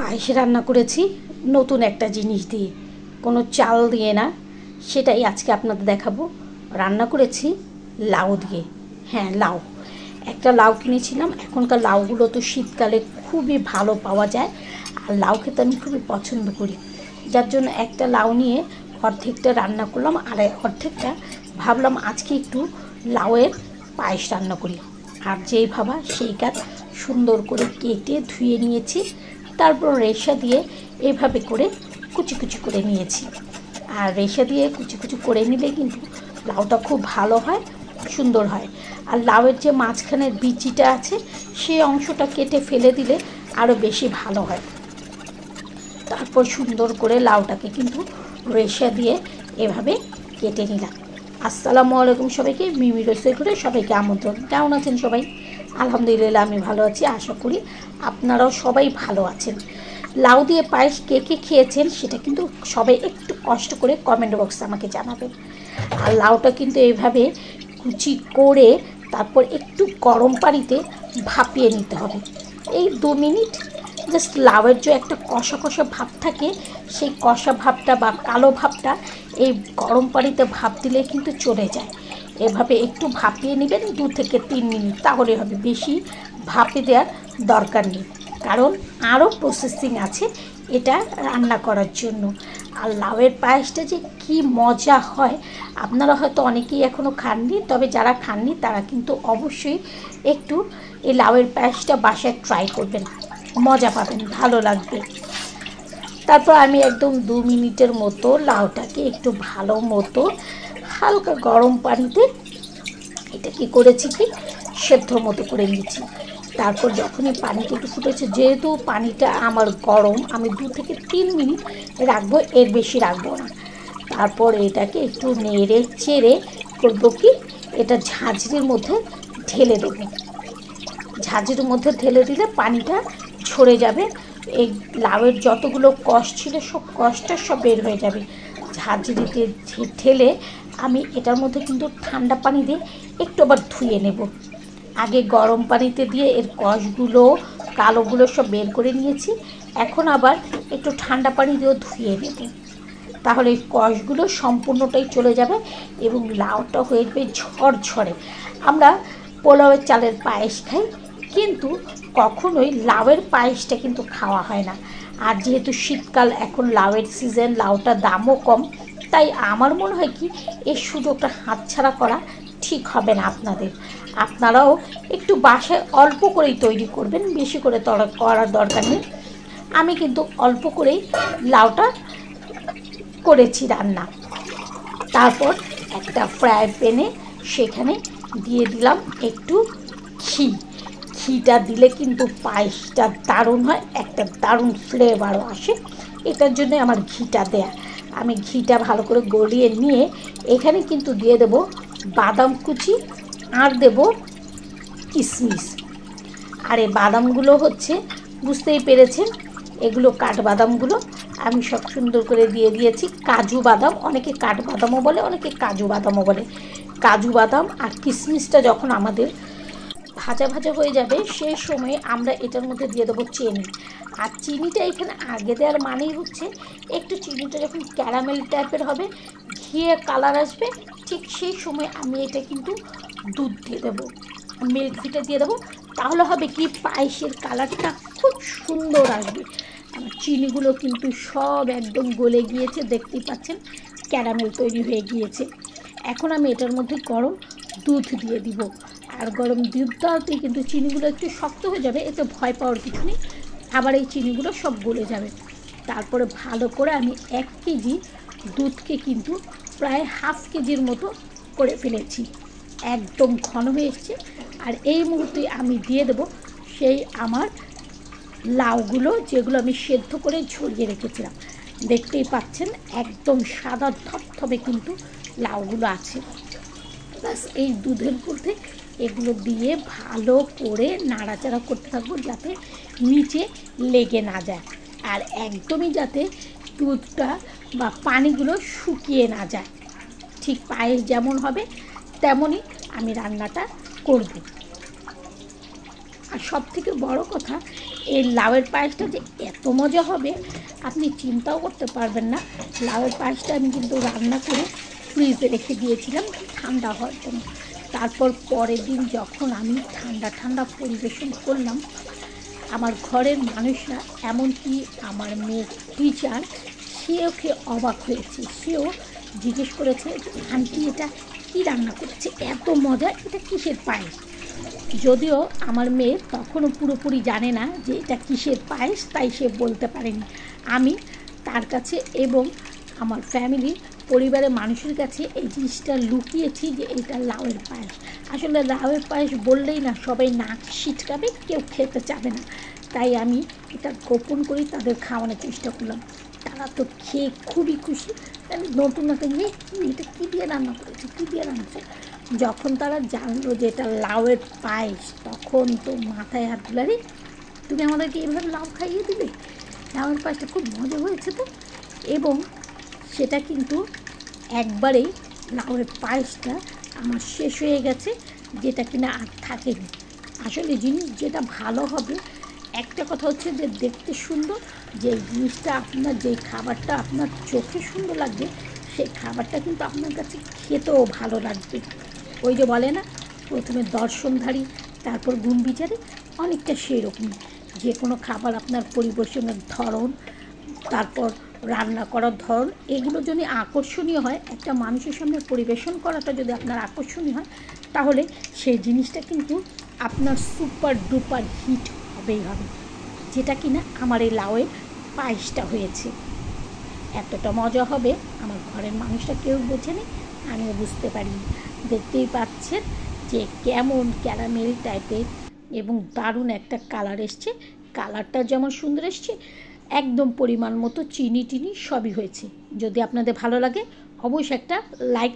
পায়েস রান্না করেছি নতুন একটা জিনিস দিয়ে, কোনো চাল দিয়ে না। সেটাই আজকে আপনাদের দেখাবো। রান্না করেছি লাউ দিয়ে। হ্যাঁ, লাউ। একটা লাউ কিনেছিলাম। এখনকার লাউগুলো তো শীতকালে খুবই ভালো পাওয়া যায়, আর লাউ খেতে আমি খুবই পছন্দ করি। যার জন্য একটা লাউ নিয়ে অর্ধেকটা রান্না করলাম, আর অর্ধেকটা ভাবলাম আজকে একটু লাউয়ের পায়েস রান্না করি। আর যেই ভাবা সেই কাজ, সুন্দর করে কেটে ধুয়ে নিয়েছি, তারপর রেশা দিয়ে এভাবে করে কুচি কুচি করে নিয়েছি। আর রেশা দিয়ে কুচি কুচি করে নিলে কিন্তু লাউটা খুব ভালো হয়, সুন্দর হয়। আর লাউয়ের যে মাঝখানের বিচিটা আছে সেই অংশটা কেটে ফেলে দিলে আরও বেশি ভালো হয়। তারপর সুন্দর করে লাউটাকে কিন্তু রেশা দিয়ে এভাবে কেটে নিলাম। আসসালামু আলাইকুম সবাইকে, মিমি রসই করে সবাইকে আমন্ত্রণ। কেমন আছেন সবাই? আলহামদুলিল্লাহ আমি ভালো আছি, আশা করি আপনারাও সবাই ভালো আছেন। লাউ দিয়ে পায়েস কে কে খেয়েছেন সেটা কিন্তু সবাই একটু কষ্ট করে কমেন্ট বক্সে আমাকে জানাবেন। আর লাউটা কিন্তু এইভাবে কুচি করে তারপর একটু গরম পানিতে ভাপিয়ে নিতে হবে। এই 2 মিনিট জাস্ট লাউয়ের যে একটা কষা কষা ভাব থাকে, সেই কষা ভাবটা বা কালো ভাবটা এই গরম পানিতে ভাপ দিলে কিন্তু চলে যায়। এভাবে একটু ভাপিয়ে নেবেন 2 থেকে 3 মিনিট, তাহলে হবে। বেশি ভাপে দেওয়ার দরকার নেই, কারণ আরও প্রসেসিং আছে এটা রান্না করার জন্য। আর লাউয়ের পায়েসটা যে কি মজা হয়, আপনারা হয়তো অনেকেই এখনও খাননি, তবে যারা খাননি তারা কিন্তু অবশ্যই একটু এই লাউয়ের পায়েসটা বাসায় ট্রাই করবেন, মজা পাবেন, ভালো লাগবে। তারপর আমি একদম 2 মিনিটের মতো লাউটাকে একটু ভালো মতো হালকা গরম পানিতে এটা কি করেছি কি সেদ্ধ মতো করে নিয়েছি। তারপর যখনই পানিটা একটু ফুটেছে, যেহেতু পানিটা আমার গরম, আমি 2 থেকে 3 মিনিট রাখবো, এর বেশি রাখবো না। তারপর এটাকে একটু নেড়ে চেড়ে করবো কি, এটা ঝাঁঝরির মধ্যে ঢেলে দেবো। ঝাঁঝরির মধ্যে ঢেলে দিলে পানিটা ঝরে যাবে, এই লাউয়ের যতগুলো কষ ছিল সব কষটা সব বের হয়ে যাবে। ঝাঁঝরিতে ঢেলে আমি এটার মধ্যে কিন্তু ঠান্ডা পানি দিয়ে একটু আবার ধুয়ে নেব। আগে গরম পানিতে দিয়ে এর কষগুলো কালোগুলো সব বের করে নিয়েছি, এখন আবার একটু ঠান্ডা পানি দিয়েও ধুয়ে নেব। তাহলে এই কষগুলো সম্পূর্ণটাই চলে যাবে এবং লাউটা হয়ে যাবে ঝরঝরে। আমরা পোলাওয়ের চালের পায়েস খাই, কিন্তু কখনোই লাউয়ের পায়েসটা কিন্তু খাওয়া হয় না। আর যেহেতু শীতকাল, এখন লাউয়ের সিজন, লাউটার দামও কম, তাই আমার মনে হয় কি এই সুযোগটা হাতছাড়া করা ঠিক হবে না আপনাদের। আপনারাও একটু বাসায় অল্প করেই তৈরি করবেন, বেশি করে করার দরকার নেই। আমি কিন্তু অল্প করেই লাউটা করেছি রান্না। তারপর একটা ফ্রাই প্যানে সেখানে দিয়ে দিলাম একটু ঘি। ঘিটা দিলে কিন্তু পায়েসটা দারুণ হয়, একটা দারুণ ফ্লেভারও আসে, এটার জন্য আমার ঘিটা দেয়া। আমি ঘিটা ভালো করে গলিয়ে নিয়ে এখানে কিন্তু দিয়ে দেব বাদাম কুচি, আর দেব কিশমিশ। আর এই বাদামগুলো হচ্ছে, বুঝতেই পেরেছেন, এগুলো কাঠবাদামগুলো আমি সব সুন্দর করে দিয়ে দিয়েছি। কাজু বাদাম, অনেকে কাঠবাদামও বলে, অনেকে কাজু বাদামও বলে। কাজু বাদাম আর কিশমিশটা যখন আমাদের ভাজা ভাজা হয়ে যাবে, সেই সময় আমরা এটার মধ্যে দিয়ে দেবো চিনি। আর চিনিটা এখানে আগে দেওয়ার মানেই হচ্ছে, একটু চিনিটা যখন ক্যারামেল টাইপের হবে, ঘিয়ে কালার আসবে, ঠিক সেই সময় আমি এটা কিন্তু দুধ দিয়ে দেবো, মিল্ক ভিটা দিয়ে দেবো। তাহলে হবে কি, পায়েসের কালারটা খুব সুন্দর আসবে। আমার চিনিগুলো কিন্তু সব একদম গলে গিয়েছে, দেখতেই পাচ্ছেন ক্যারামেল তৈরি হয়ে গিয়েছে। এখন আমি এটার মধ্যে গরম দুধ দিয়ে দিব। আর গরম দুধটাতেই কিন্তু চিনিগুলো একটু শক্ত হয়ে যাবে, এতে ভয় পাওয়ার কিছু নেই, আবার এই চিনিগুলো সব গলে যাবে। তারপরে ভালো করে আমি 1 কেজি দুধকে কিন্তু প্রায় হাফ কেজির মতো করে ফেলেছি, একদম ঘন হয়ে এসছে। আর এই মুহূর্তে আমি দিয়ে দেব সেই আমার লাউগুলো, যেগুলো আমি সেদ্ধ করে ঝরিয়ে রেখেছিলাম। দেখতেই পাচ্ছেন একদম সাদা ধপধপে কিন্তু লাউগুলো আছে। প্লাস এই দুধের মধ্যে এগুলো দিয়ে ভালো করে নাড়াচাড়া করতে থাকবো, যাতে নিচে লেগে না যায়, আর একদমই যাতে দুধটা বা পানিগুলো শুকিয়ে না যায়। ঠিক পায়েস যেমন হবে তেমনই আমি রান্নাটা করব। আর সবথেকে বড় কথা, এই লাউয়ের পায়েসটা যে এত মজা হবে আপনি চিন্তাও করতে পারবেন না। লাউয়ের পায়েসটা আমি কিন্তু রান্না করে ফ্রিজে রেখে দিয়েছিলাম ঠান্ডা হওয়ার জন্য। তারপর পরের দিন যখন আমি ঠান্ডা ঠান্ডা পরিবেশন করলাম, আমার ঘরের মানুষরা, এমনকি আমার মেয়ে টিচার, সেও খেয়ে অবাক হয়েছে। সেও জিজ্ঞেস করেছে যে আন্টি এটা কী রান্না করেছে, এত মজা, এটা কিসের পায়েস। যদিও আমার মেয়ে তখনও পুরোপুরি জানে না যে এটা কিসের পায়েস, তাই সে বলতে পারেনি। আমি তার কাছে এবং আমার ফ্যামিলি, পরিবারের মানুষের কাছে এই জিনিসটা লুকিয়েছি যে এটা লাউয়ের পায়েস। আসলে লাউয়ের পায়েস বললেই না সবাই নাক ছিটকাবে, কেউ খেতে চাবে না। তাই আমি এটা গোপন করেই তাদের খাওয়ানোর চেষ্টা করলাম। তারা তো খেয়ে খুবই খুশি। নতুন একটা এটা কী দিয়ে রান্না করেছে, কী দিয়ে রান্না করেছে। যখন তারা জানলো যে এটা লাউয়ের পায়েস, তখন তো মাথায় হাত তুলে, তুমি আমাদেরকে এইভাবে লাউ খাইয়ে দিবে, লাউয়ের পায়েসটা খুব মজা হয়েছে তো। এবং সেটা কিন্তু একবারেই লাউয়ের পায়েসটা আমার শেষ হয়ে গেছে, যেটা কিনা আর থাকেনি। আসলে জিনিস যেটা ভালো হবে, একটা কথা হচ্ছে যে দেখতে সুন্দর, যে জিনিসটা আপনার, যে খাবারটা আপনার চোখে সুন্দর লাগবে, সেই খাবারটা কিন্তু আপনার কাছে খেতেও ভালো লাগবে। ওই যে বলে না, প্রথমে দর্শনধারী তারপর গুণ বিচারে, অনেকটা সেই রকমই। যে কোনো খাবার আপনার পরিবেশনের ধরন, তারপর রান্না করার ধরন, এগুলো যদি আকর্ষণীয় হয়, একটা মানুষের সামনে পরিবেশন করাটা যদি আপনার আকর্ষণীয় হয়, তাহলে সেই জিনিসটা কিন্তু আপনার সুপার ডুপার হিট হবেই হবে। যেটা কিনা আমার এই লাউয়ের পায়েসটা হয়েছে। এতটা মজা হবে আমার ঘরের মানুষরা কেউ বোঝেনি, আমিও বুঝতে পারিনি। দেখতেই পাচ্ছেন যে কেমন ক্যারামেল টাইপের এবং দারুণ একটা কালার এসছে। কালারটা যেমন সুন্দর এসছে, একদম পরিমাণ মতো চিনি টিনি সবই হয়েছে। যদি আপনাদের ভালো লাগে অবশ্যই একটা লাইক